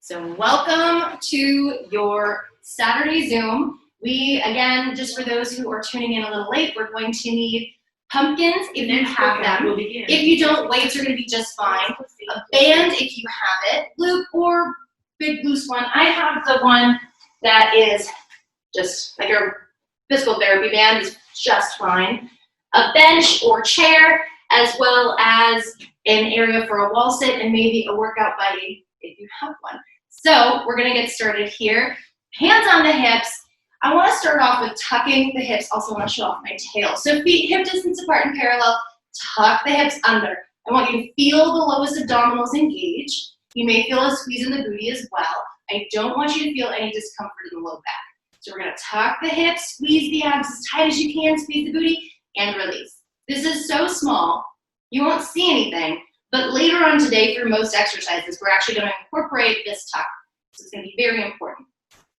So welcome to your Saturday Zoom. We, again, just for those who are tuning in a little late, we're going to need pumpkins if you have them. If you don't, weights are going to be just fine. A band if you have it, loop or big loose one. I have the one that is just like a physical therapy band is just fine. A bench or chair, as well as an area for a wall sit and maybe a workout buddy if you have one. So we're gonna get started here. Hands on the hips. I wanna start off with tucking the hips. Also wanna show off my tail. So feet hip distance apart and parallel, tuck the hips under. I want you to feel the lowest abdominals engage. You may feel a squeeze in the booty as well. I don't want you to feel any discomfort in the low back. So we're gonna tuck the hips, squeeze the abs as tight as you can, squeeze the booty, and release. This is so small, you won't see anything, but later on today through most exercises, we're actually gonna incorporate this tuck. So it's gonna be very important.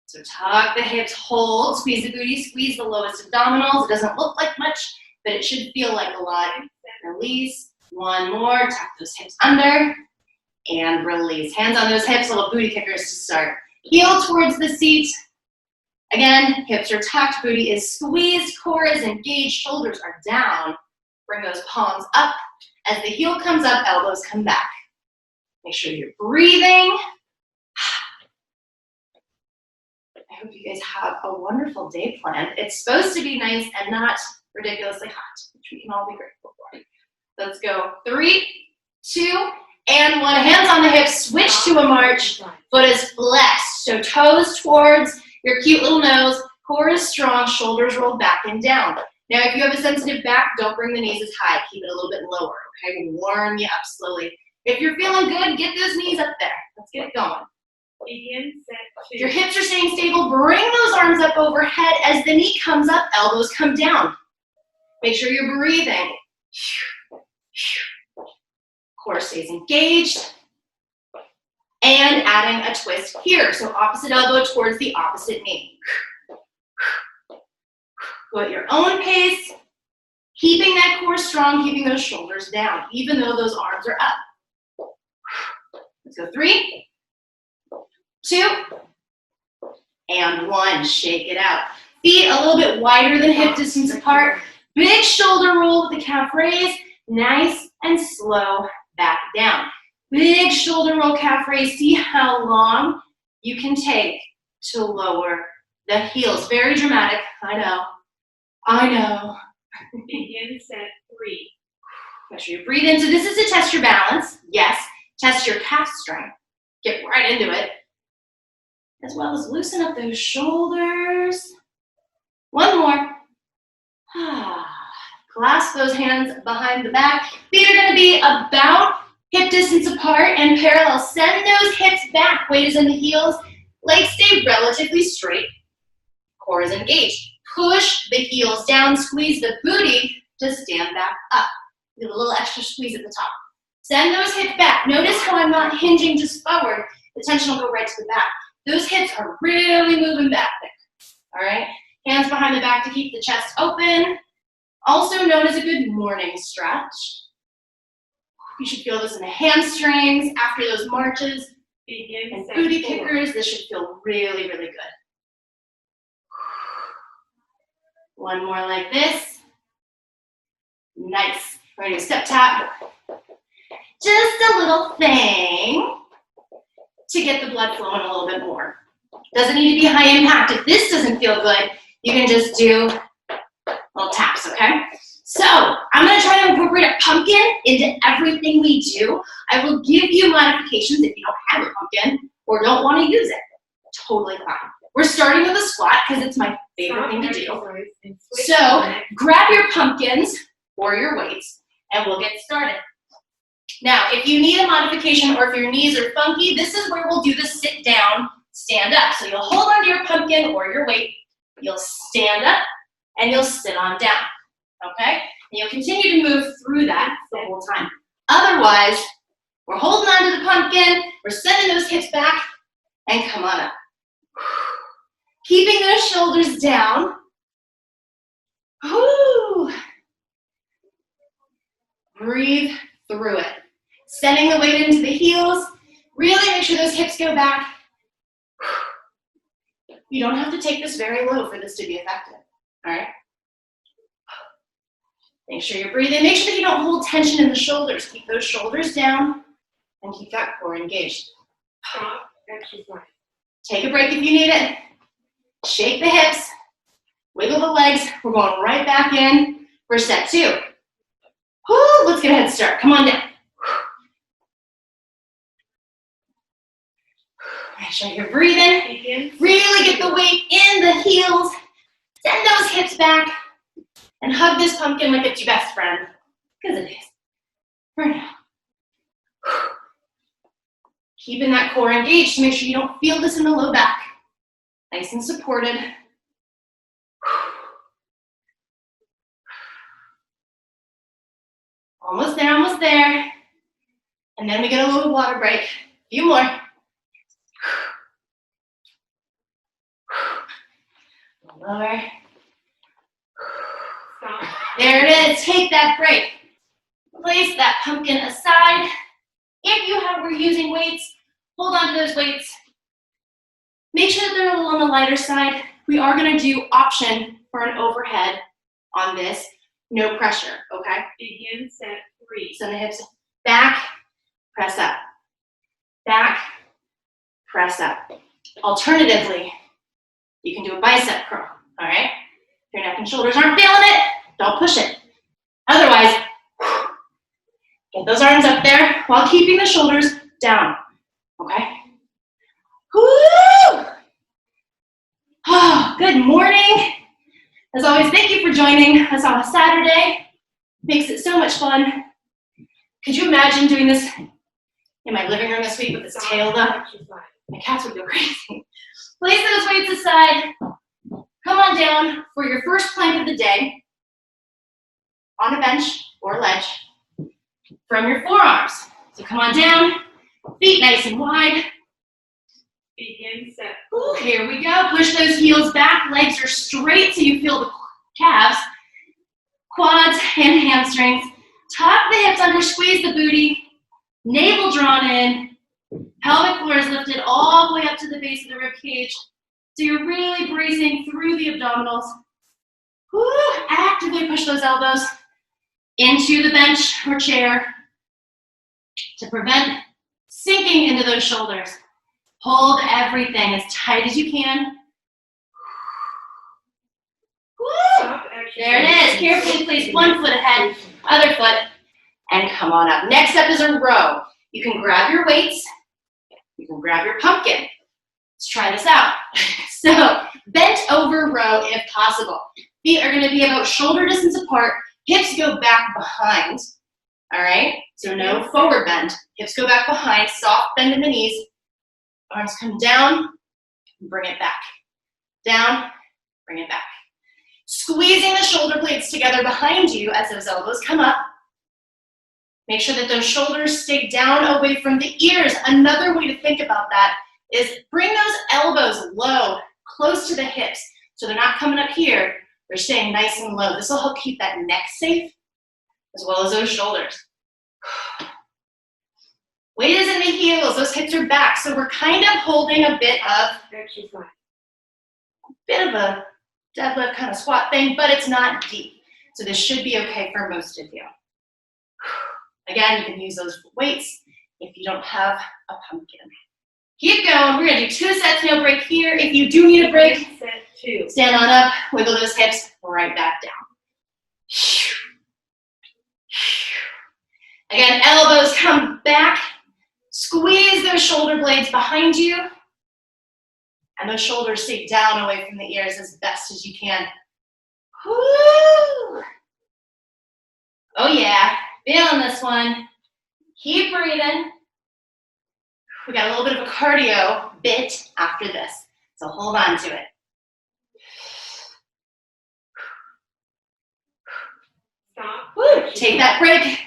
So tuck the hips, hold, squeeze the booty, squeeze the lowest abdominals. It doesn't look like much, but it should feel like a lot. Release, one more, tuck those hips under, and release. Hands on those hips, little booty kickers to start. Heel towards the seat. Again, hips are tucked, booty is squeezed, core is engaged, shoulders are down. Bring those palms up. As the heel comes up, elbows come back. Make sure you're breathing. I hope you guys have a wonderful day planned. It's supposed to be nice and not ridiculously hot, which we can all be grateful for. Let's go. 3, 2, and 1. Hands on the hips, switch to a march. Foot is flexed, so toes towards your cute little nose. Core is strong, shoulders rolled back and down. Now, if you have a sensitive back, don't bring the knees as high. Keep it a little bit lower, okay? Warm you up slowly. If you're feeling good, get those knees up there. Let's get it going. Begin set 2. If your hips are staying stable, bring those arms up overhead. As the knee comes up, elbows come down. Make sure you're breathing. Core stays engaged. And adding a twist here. So opposite elbow towards the opposite knee. Go at your own pace, keeping that core strong, keeping those shoulders down, even though those arms are up. Let's go 3, 2, and 1. Shake it out. Feet a little bit wider than hip distance apart. Big shoulder roll with the calf raise. Nice and slow back down. Big shoulder roll, calf raise. See how long you can take to lower the heels. Very dramatic, I know. I know. Begin set 3. Make sure you breathe into this is to test your balance. Yes. Test your calf strength. Get right into it. As well as loosen up those shoulders. One more. Clasp those hands behind the back. Feet are going to be about hip distance apart and parallel. Send those hips back. Weight is in the heels. Legs stay relatively straight. Core is engaged. Push the heels down, squeeze the booty to stand back up. Get a little extra squeeze at the top. Send those hips back. Notice how I'm not hinging just forward. The tension will go right to the back. Those hips are really moving back there. All right? Hands behind the back to keep the chest open. Also known as a good morning stretch. You should feel this in the hamstrings after those marches. Begin And set booty 4. kickers, this should feel really, really good. One more like this. Nice. Ready to step tap. Just a little thing to get the blood flowing a little bit more. Doesn't need to be high impact. If this doesn't feel good, you can just do little taps, okay? So I'm gonna try to incorporate a pumpkin into everything we do. I will give you modifications if you don't have a pumpkin or don't wanna use it. Totally fine. We're starting with a squat because it's my favorite thing to do. So grab your pumpkins or your weights and we'll get started. Now, if you need a modification or if your knees are funky, this is where we'll do the sit down, stand up. So you'll hold onto your pumpkin or your weight, you'll stand up and you'll sit on down, okay? And you'll continue to move through that the whole time. Otherwise, we're holding onto the pumpkin, we're sending those hips back and come on up. Keeping those shoulders down. Woo. Breathe through it. Sending the weight into the heels. Really make sure those hips go back You don't have to take this very low for this to be effective, all right? Make sure you're breathing. Make sure that you don't hold tension in the shoulders. Keep those shoulders down and keep that core engaged. Stop, exercise. Take a break if you need it. Shake the hips, wiggle the legs. We're going right back in for set 2. Woo, let's get a head start. Come on down. Make sure you're breathing. Begin. Really get the weight in the heels. Send those hips back and hug this pumpkin like it's your best friend, because it is. For now. Keeping that core engaged to make sure you don't feel this in the low back. Nice and supported. Almost there, almost there. And then we get a little water break. A few more. Lower. Stop. There it is. Take that break. Place that pumpkin aside. If you were using weights, hold on to those weights. Make sure that they're a little on the lighter side. We are going to do option for an overhead on this. No pressure, okay? Begin set 3. Send the hips back, press up. Back, press up. Alternatively, you can do a bicep curl, all right? If your neck and shoulders aren't feeling it, don't push it. Otherwise, get those arms up there while keeping the shoulders down, okay? Woo! Oh, good morning. As always, thank you for joining us on a Saturday. Makes it so much fun. Could you imagine doing this in my living room this week with this tailed up? Exercise. My cats would go crazy. Place those weights aside. Come on down for your first plank of the day on a bench or ledge from your forearms. So come on down, feet nice and wide. Begin set Ooh, here we go. Push those heels back. Legs are straight so you feel the calves, quads, and hamstrings. Tuck the hips under, squeeze the booty. Navel drawn in. Pelvic floor is lifted all the way up to the base of the rib cage. So you're really bracing through the abdominals. Woo, actively push those elbows into the bench or chair to prevent sinking into those shoulders. Hold everything as tight as you can. Woo! Stop, exercise. There it is. Carefully place one foot ahead, other foot, and come on up. Next up is a row. You can grab your weights. You can grab your pumpkin. Let's try this out. So, bent over row if possible. Feet are going to be about shoulder distance apart. Hips go back behind. All right? So no forward bend. Hips go back behind. Soft bend in the knees. Arms come down. Bring it back. Down. Bring it back. Squeezing the shoulder blades together behind you as those elbows come up. Make sure that those shoulders stay down away from the ears. Another way to think about that is bring those elbows low, close to the hips. So they're not coming up here, they're staying nice and low. This will help keep that neck safe, as well as those shoulders. Weight is in the heels, those hips are back. So we're kind of holding a bit of a deadlift kind of squat thing, but it's not deep. So this should be okay for most of you. Again, you can use those weights if you don't have a pumpkin. Keep going. We're going to do 2 sets, no break here. If you do need a break, Set 2. stand on up, wiggle those hips right back down. Again, elbows come back. Squeeze those shoulder blades behind you. And those shoulders stay down away from the ears as best as you can. Woo! Oh yeah, feeling this one. Keep breathing. We got a little bit of a cardio bit after this, so hold on to it. Stop. Woo! Take that break.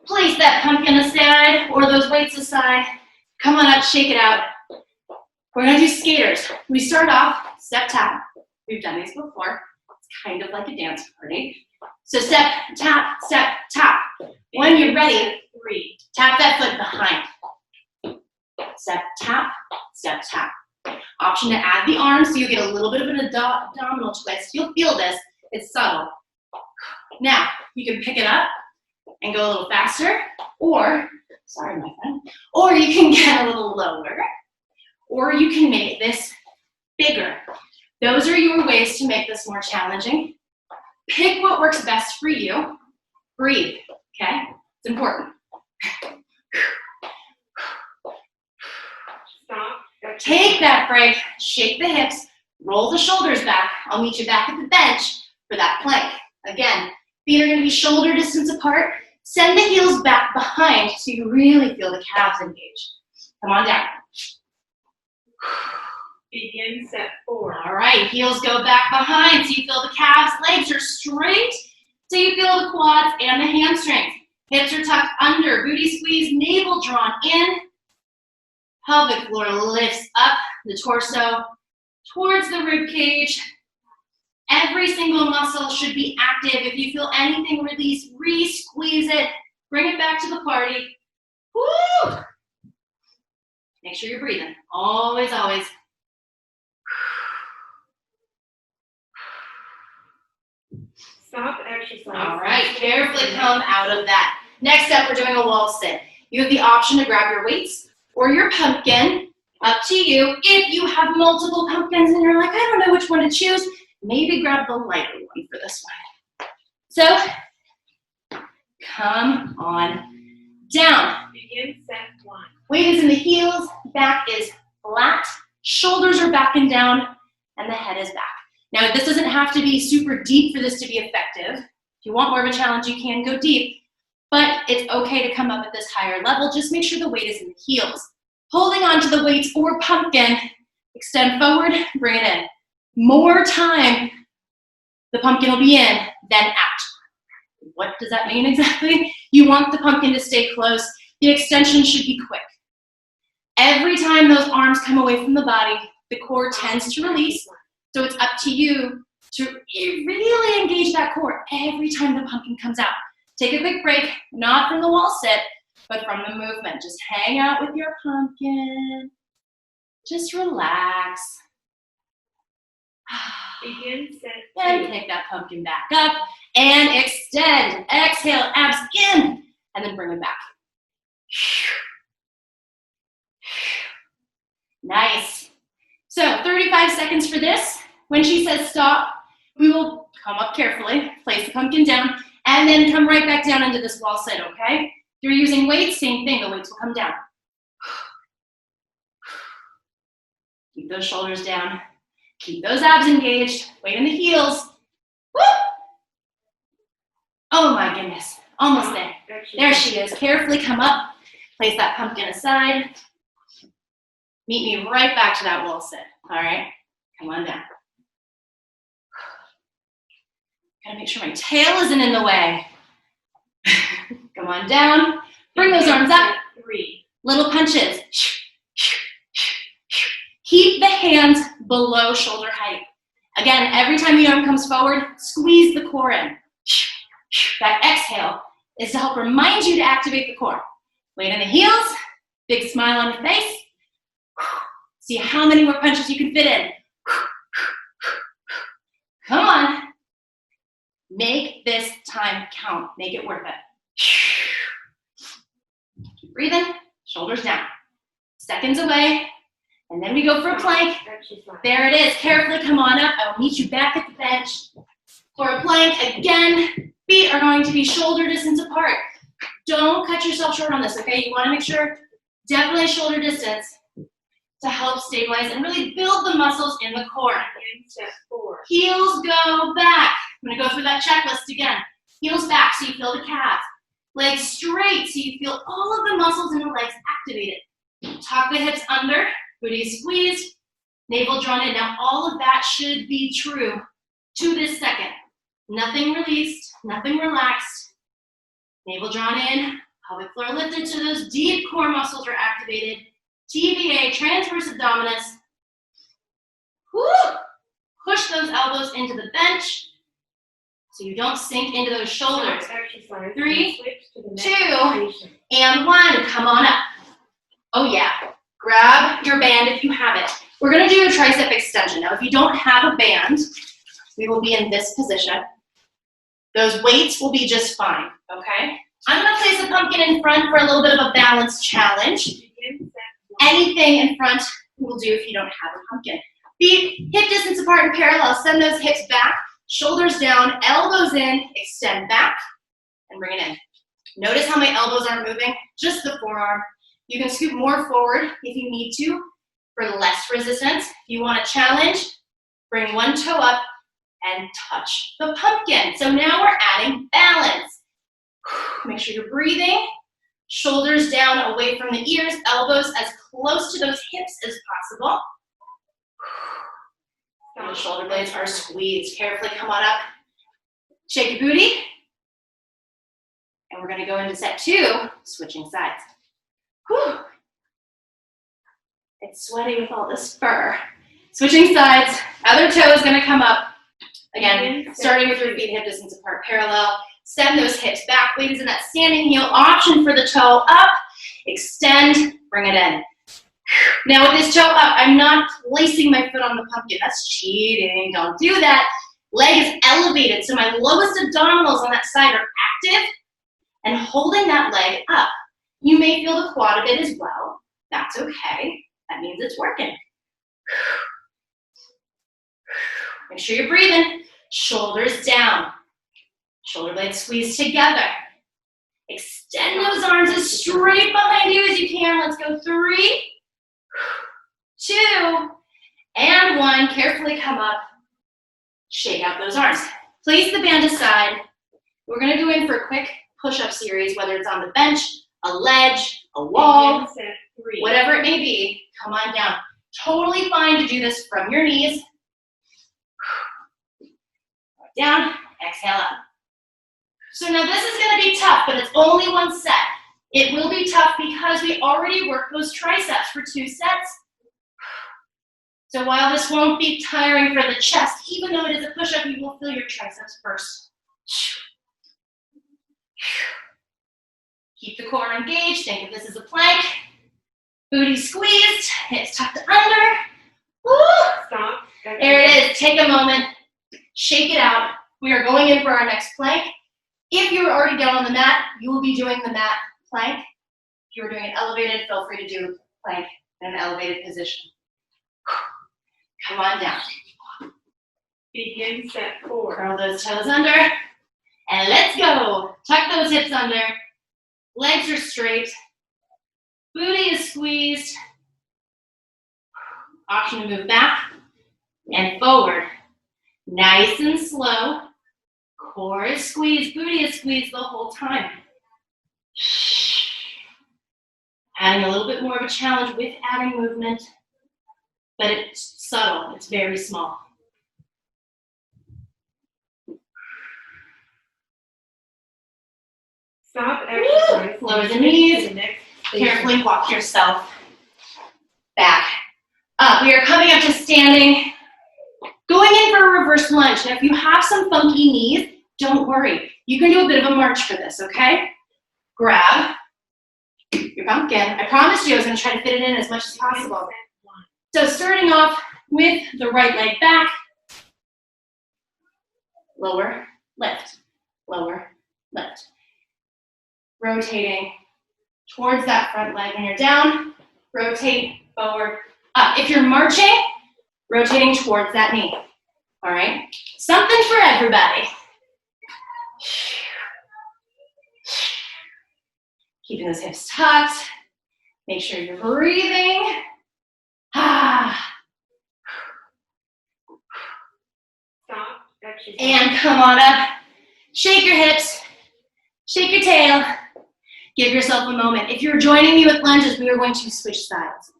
Place that pumpkin aside or those weights aside. Come on up, shake it out. We're gonna do skaters. We start off step tap. We've done these before. It's kind of like a dance party. So step, tap, tap. When you're ready, Set 3. tap that foot behind. Step, tap, tap. Option to add the arms so you get a little bit of an abdominal twist. You'll feel this. It's subtle. Now, you can pick it up and go a little faster, or, sorry my friend, or you can get a little lower, or you can make this bigger. Those are your ways to make this more challenging. Pick what works best for you. Breathe, okay? It's important. Stop. Take that break, shake the hips, roll the shoulders back. I'll meet you back at the bench for that plank. Again, feet are gonna be shoulder distance apart. Send the heels back behind so you really feel the calves engaged. Come on down. Begin set 4. All right, heels go back behind so you feel the calves, legs are straight so you feel the quads and the hamstrings. Hips are tucked under, booty squeeze, navel drawn in. Pelvic floor lifts up, the torso towards the rib cage. Every single muscle should be active. If you feel anything release, re-squeeze it. Bring it back to the party. Woo! Make sure you're breathing. Always, always. Stop exercise. All right, carefully come out of that. Next up, we're doing a wall sit. You have the option to grab your weights or your pumpkin. Up to you. If you have multiple pumpkins and you're like, I don't know which one to choose, maybe grab the lighter one for this one. So, come on down. Begin set 1. Weight is in the heels, back is flat, shoulders are back and down, and the head is back. Now, this doesn't have to be super deep for this to be effective. If you want more of a challenge, you can go deep, but it's okay to come up at this higher level. Just make sure the weight is in the heels. Holding on to the weights or pumpkin, extend forward, bring it in. More time, the pumpkin will be in than out. What does that mean exactly? You want the pumpkin to stay close. The extension should be quick. Every time those arms come away from the body, the core tends to release. So it's up to you to really engage that core every time the pumpkin comes out. Take a quick break, not from the wall sit, but from the movement. Just hang out with your pumpkin. Just relax. Begin set 2. And pick that pumpkin back up and extend. Exhale, abs in, and then bring it back. Nice. So 35 seconds for this. When she says stop, we will come up carefully, place the pumpkin down, and then come right back down into this wall sit, okay? If you're using weights, same thing, the weights will come down. Keep those shoulders down. Keep those abs engaged. Weight in the heels. Woo! Oh my goodness, almost there. There she is. Carefully come up, place that pumpkin aside. Meet me right back to that wall sit, all right? Come on down. Gotta make sure my tail isn't in the way. Come on down. Bring those arms up. 3. Little punches. Keep the hands below shoulder height. Again, every time the arm comes forward, squeeze the core in. That exhale is to help remind you to activate the core. Weight in the heels, big smile on your face. See how many more punches you can fit in. Come on. Make this time count. Make it worth it. Keep breathing, shoulders down. Seconds away, and then we go for a plank. There it is. Carefully come on up. I will meet you back at the bench. For a plank, again, feet are going to be shoulder distance apart. Don't cut yourself short on this, okay? You want to make sure, definitely shoulder distance to help stabilize and really build the muscles in the core. Begin set 4. Heels go back. I'm gonna go through that checklist again. Heels back so you feel the calves. Legs straight so you feel all of the muscles in the legs activated. Tuck the hips under, booty squeezed, navel drawn in. Now all of that should be true to this second. Nothing released, nothing relaxed. Navel drawn in, pelvic floor lifted so those deep core muscles are activated. TVA, transverse abdominis. Woo! Push those elbows into the bench so you don't sink into those shoulders. 3, 2, and 1. Come on up. Oh yeah. Grab your band if you have it. We're gonna do a tricep extension. Now, if you don't have a band, we will be in this position. Those weights will be just fine, okay? I'm gonna place a pumpkin in front for a little bit of a balance challenge. Begin set 1. Anything in front will do if you don't have a pumpkin. Feet hip distance apart and parallel. Send those hips back, shoulders down, elbows in, extend back, and bring it in. Notice how my elbows aren't moving, just the forearm. You can scoot more forward if you need to for less resistance. If you want a challenge, bring one toe up and touch the pumpkin. So now we're adding balance. Make sure you're breathing. Shoulders down away from the ears, elbows as close to those hips as possible. And the shoulder blades are squeezed. Carefully come on up. Shake your booty. And we're gonna go into set 2, switching sides. Whew. It's sweaty with all this fur. Switching sides, other toe is gonna come up. Again, starting with your feet hip distance apart, parallel. Send those hips back, weight is in that standing heel. Option for the toe up, extend, bring it in. Now with this toe up, I'm not placing my foot on the pumpkin. That's cheating, don't do that. Leg is elevated, so my lowest abdominals on that side are active and holding that leg up. You may feel the quad a bit as well. That's okay. That means it's working. Make sure you're breathing. Shoulders down. Shoulder blades squeeze together. Extend those arms as straight behind you as you can. Let's go 3, 2, and 1. Carefully come up. Shake out those arms. Place the band aside. We're gonna go in for a quick push-up series, whether it's on the bench, a ledge, a wall, Begin set 3. whatever it may be. Come on down. Totally fine to do this from your knees. Down, exhale up. So now this is gonna be tough, but it's only one set. It will be tough because we already worked those triceps for 2 sets. So while this won't be tiring for the chest, even though it is a push-up, you will feel your triceps first. Keep the core engaged. Think of this as a plank. Booty squeezed, hips tucked under. Woo! Stop. There it is. Take a moment. Shake it out. We are going in for our next plank. If you're already down on the mat, you will be doing the mat plank. If you're doing it elevated, feel free to do plank in an elevated position. Come on down. Begin set 4. Curl those toes under. And let's go. Tuck those hips under. Legs are straight. Booty is squeezed. Option to move back and forward. Nice and slow. Core is squeezed, booty is squeezed the whole time. Adding a little bit more of a challenge with adding movement, but it's subtle, it's very small. Stop exercise. Lower the knees. To the next station. Carefully walk yourself back up. We are coming up to standing. Going in for a reverse lunge. Now, if you have some funky knees, don't worry. You can do a bit of a march for this, okay? Grab your pumpkin. I promised you I was going to try to fit it in as much as possible. So starting off with the right leg back, lower, lift, lower, lift. Rotating towards that front leg. When you're down, rotate forward, up. If you're marching, rotating towards that knee. All right? Something for everybody. Keeping those hips tucked. Make sure you're breathing. Stop exercise. And come on up. Shake your hips. Shake your tail. Give yourself a moment. If you're joining me with lunges, we are going to switch sides.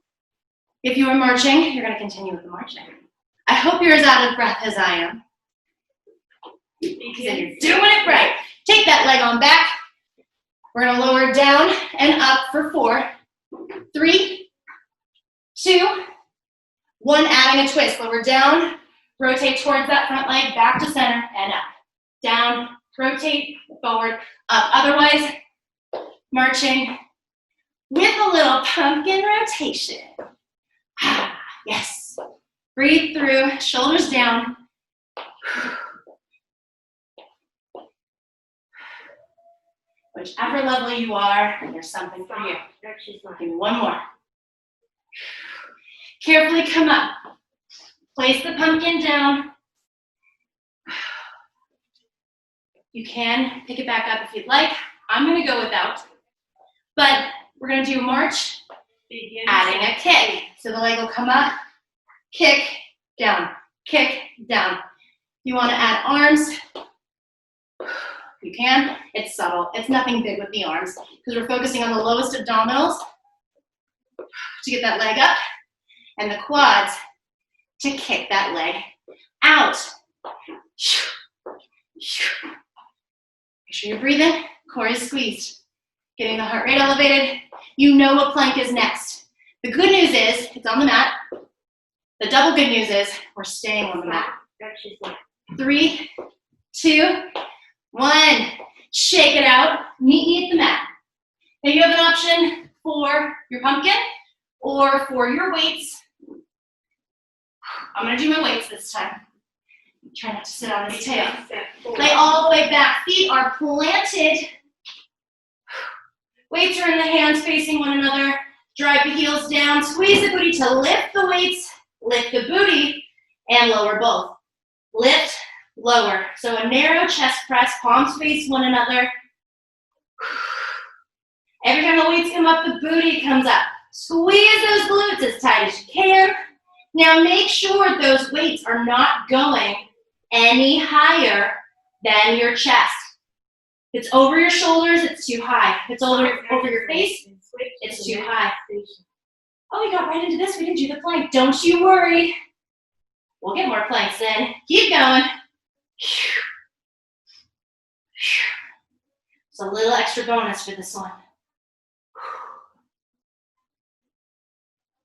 If you are marching, you're going to continue with the marching. I hope you're as out of breath as I am. Because you're doing it right. Take that leg on back. We're going to lower it down and up for 4, 3, 2, 1. Adding a twist. Lower down. Rotate towards that front leg. Back to center and up. Down. Rotate. Forward. Up. Otherwise, marching with a little pumpkin rotation. Yes. Breathe through, shoulders down. Whichever level you are, there's something for you. Give me one more. Carefully come up. Place the pumpkin down. You can pick it back up if you'd like. I'm going to go without. But we're going to do march, adding a kick. So the leg will come up, kick, down, kick, down. You want to add arms. You can. It's subtle. It's nothing big with the arms because we're focusing on the lowest abdominals to get that leg up and the quads to kick that leg out. Make sure you're breathing. Core is squeezed. Getting the heart rate elevated. You know what plank is next. The good news is it's on the mat. The double good news is we're staying on the mat. 3, 2, 1. Shake it out. Meet me at the mat. Now you have an option for your pumpkin or for your weights. I'm going to do my weights this time. Try not to sit on this tail. Lay all the way back. Feet are planted. Weights are in the hands facing one another. Drive the heels down. Squeeze the booty to lift the weights, lift the booty, and lower both. Lift, lower. So a narrow chest press, palms face one another. Every time the weights come up, the booty comes up. Squeeze those glutes as tight as you can. Now make sure those weights are not going any higher than your chest. If it's over your shoulders, it's too high. If it's over your face, it's too high. Oh, we got right into this. We didn't do the plank. Don't you worry. We'll get more planks in. Keep going. It's a little extra bonus for this one.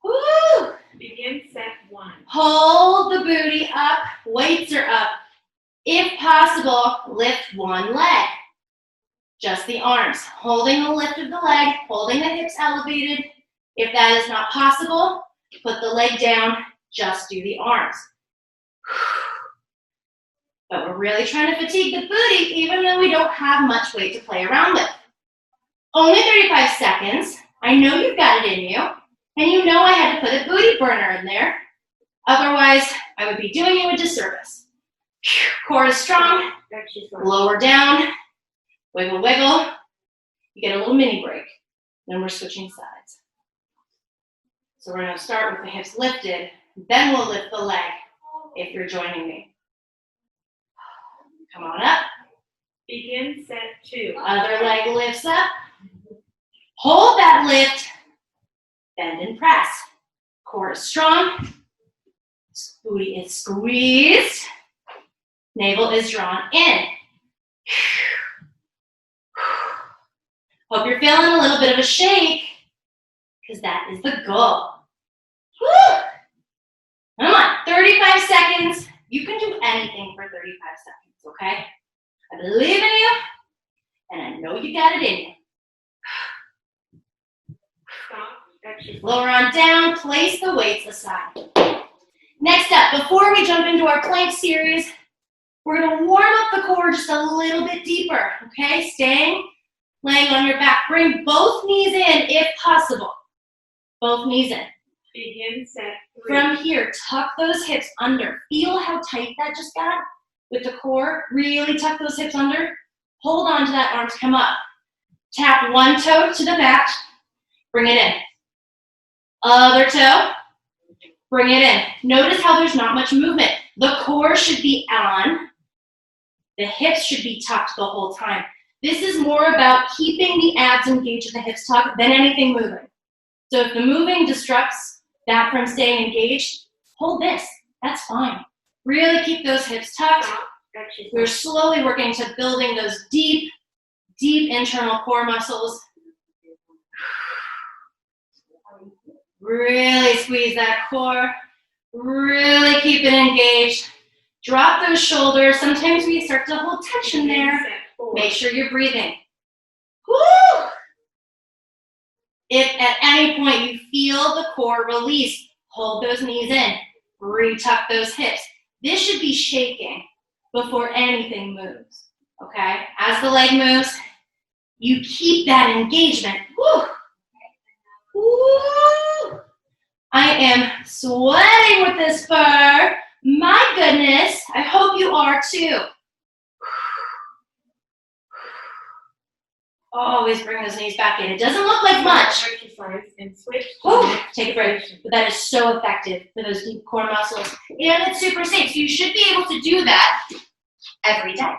Woo! Begin set 1. Hold the booty up. Weights are up. If possible, lift one leg. Just the arms. Holding the lift of the leg, holding the hips elevated. If that is not possible, put the leg down, just do the arms. But we're really trying to fatigue the booty even though we don't have much weight to play around with. Only 35 seconds. I know you've got it in you, and you know I had to put a booty burner in there. Otherwise, I would be doing you a disservice. Core is strong. Lower down. Wiggle, wiggle. You get a little mini break. Then we're switching sides. So we're going to start with the hips lifted. Then we'll lift the leg if you're joining me. Come on up. Begin set 2. Other leg lifts up. Hold that lift. Bend and press. Core is strong. Booty is squeezed. Navel is drawn in. Hope you're feeling a little bit of a shake, because that is the goal. Woo! Come on, 35 seconds. You can do anything for 35 seconds, okay? I believe in you, and I know you got it in you. Stop. Lower on down, place the weights aside. Next up, before we jump into our plank series, we're gonna warm up the core just a little bit deeper, okay? Laying on your back. Bring both knees in if possible. Both knees in. Begin set 3. From here, tuck those hips under. Feel how tight that just got with the core. Really tuck those hips under. Hold on to that arm to come up. Tap one toe to the mat. Bring it in. Other toe. Bring it in. Notice how there's not much movement. The core should be on. The hips should be tucked the whole time. This is more about keeping the abs engaged at the hips tucked than anything moving. So if the moving disrupts that from staying engaged, hold this. That's fine. Really keep those hips tucked. We're slowly working to building those deep, deep internal core muscles. Really squeeze that core. Really keep it engaged. Drop those shoulders. Sometimes we start to hold tension there. Make sure you're breathing. Woo! If at any point you feel the core release, hold those knees in. Retuck those hips. This should be shaking before anything moves, okay? As the leg moves, you keep that engagement. Woo! Woo! I am sweating with this fur. My goodness, I hope you are too. Always bring those knees back in. It doesn't look like much. Exercise and switch. Ooh, take a break. But that is so effective for those deep core muscles. And it's super safe. So you should be able to do that every day.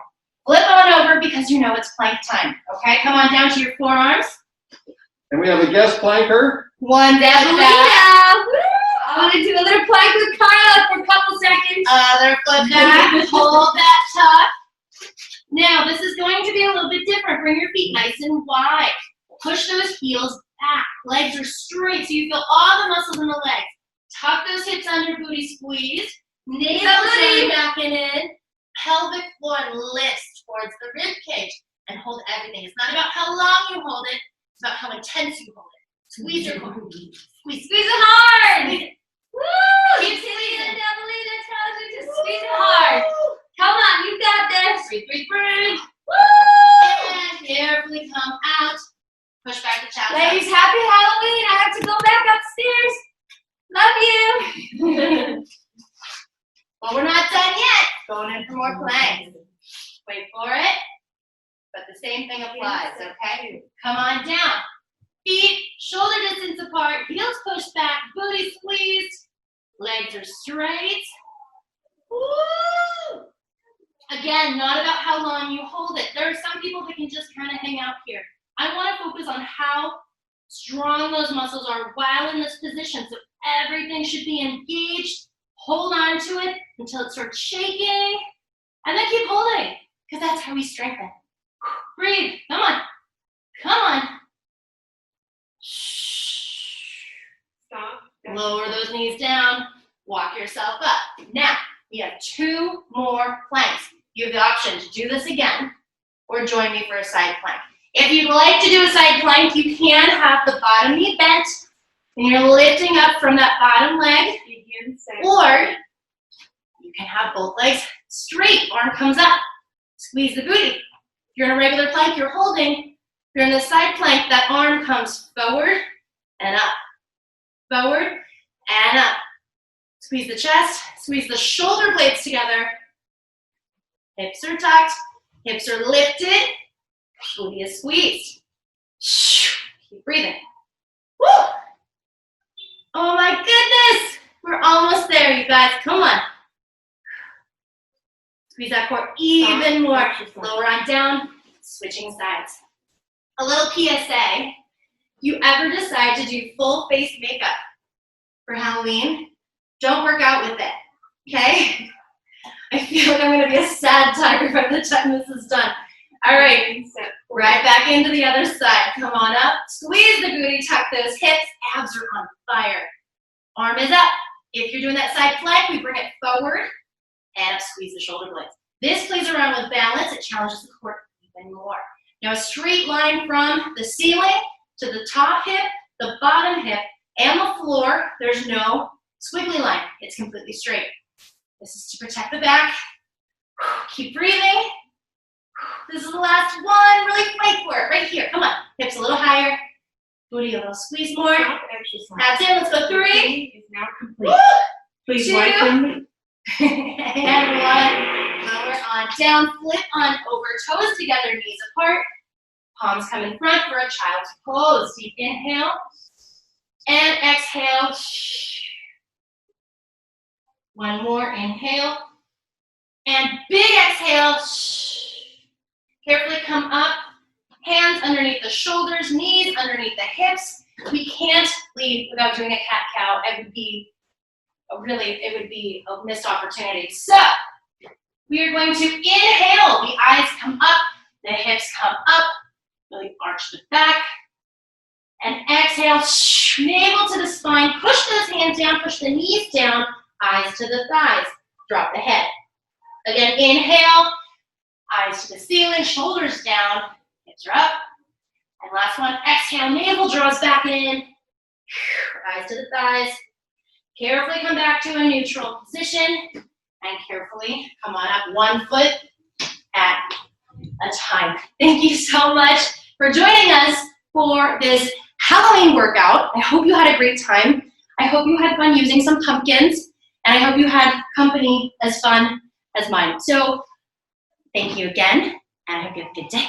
Flip on over because you know it's plank time. Okay, come on down to your forearms. And we have a guest planker. One down. I want to do a little plank with Carla for a couple seconds. Other foot down. Hold that tuck. Now, this is going to be a little bit different. Bring your feet nice and wide. Push those heels back. Legs are straight, so you feel all the muscles in the legs. Tuck those hips under, booty squeeze. Navel drain back and in. Pelvic floor lifts towards the rib cage. And hold everything. It's not about how long you hold it. It's about how intense you hold it. Squeeze your core. Squeeze. Squeeze it hard. Squeeze it. Woo! Keep Keep squeezing. the Evelina tells you to squeeze it hard. Come on, you got this. Breathe, breathe, breathe. Woo! And carefully come out. Push back the chest. Ladies, happy Halloween. I have to go back upstairs. Love you. Well, we're not done yet. Going in for more planks. Wait for it. But the same thing applies, okay? Come on down. Feet, shoulder distance apart, heels pushed back, booty squeezed. Legs are straight. Woo! Again, not about how long you hold it. There are some people that can just kind of hang out here. I want to focus on how strong those muscles are while in this position. So everything should be engaged. Hold on to it until it starts shaking. And then keep holding, because that's how we strengthen. Breathe. Come on. Come on. Stop. Lower those knees down. Walk yourself up. Now, we have 2 more planks. You have the option to do this again or join me for a side plank. If you'd like to do a side plank, you can have the bottom knee bent and you're lifting up from that bottom leg, Begin set. or you can have both legs straight. Arm comes up. Squeeze the booty. If you're in a regular plank, you're holding. If you're in the side plank, that arm comes forward and up. Forward and up. Squeeze the chest, squeeze the shoulder blades together. Hips are tucked, hips are lifted, booty is squeezed. Keep breathing. Woo! Oh my goodness! We're almost there, you guys. Come on. Squeeze that core even more. Lower on down, switching sides. A little PSA. You ever decide to do full face makeup for Halloween, don't work out with it, okay? I feel like I'm gonna be a sad tiger by the time this is done. All right, Begin set. right back into the other side. Come on up, squeeze the booty, tuck those hips, abs are on fire. Arm is up. If you're doing that side plank, we bring it forward and up, squeeze the shoulder blades. This plays around with balance, it challenges the core even more. Now a straight line from the ceiling to the top hip, the bottom hip, and the floor. There's no squiggly line. It's completely straight. This is to protect the back. Keep breathing. This is the last one. Really fight for it. Right here. Come on. Hips a little higher. Booty a little squeeze more. Stop exercise. That's it. Let's go 3. Routine is now complete. Woo! Please 2. wipe them. And 1. Lower on down. Flip on over. Toes together. Knees apart. Palms come in front for a child's pose. Deep inhale. And exhale. One more. Inhale. And big exhale. Carefully come up. Hands underneath the shoulders. Knees underneath the hips. We can't leave without doing a cat-cow. It would be a missed opportunity. So, we are going to inhale. The eyes come up. The hips come up. Really arch the back. And exhale, navel to the spine. Push those hands down, push the knees down, eyes to the thighs. Drop the head. Again, inhale, eyes to the ceiling, shoulders down, hips are up. And last one, exhale, navel draws back in. Eyes to the thighs. Carefully come back to a neutral position and carefully come on up 1 foot at a time. Thank you so much for joining us for this Halloween workout. I hope you had a great time. I hope you had fun using some pumpkins, and I hope you had company as fun as mine. So thank you again, and I hope you have a good day.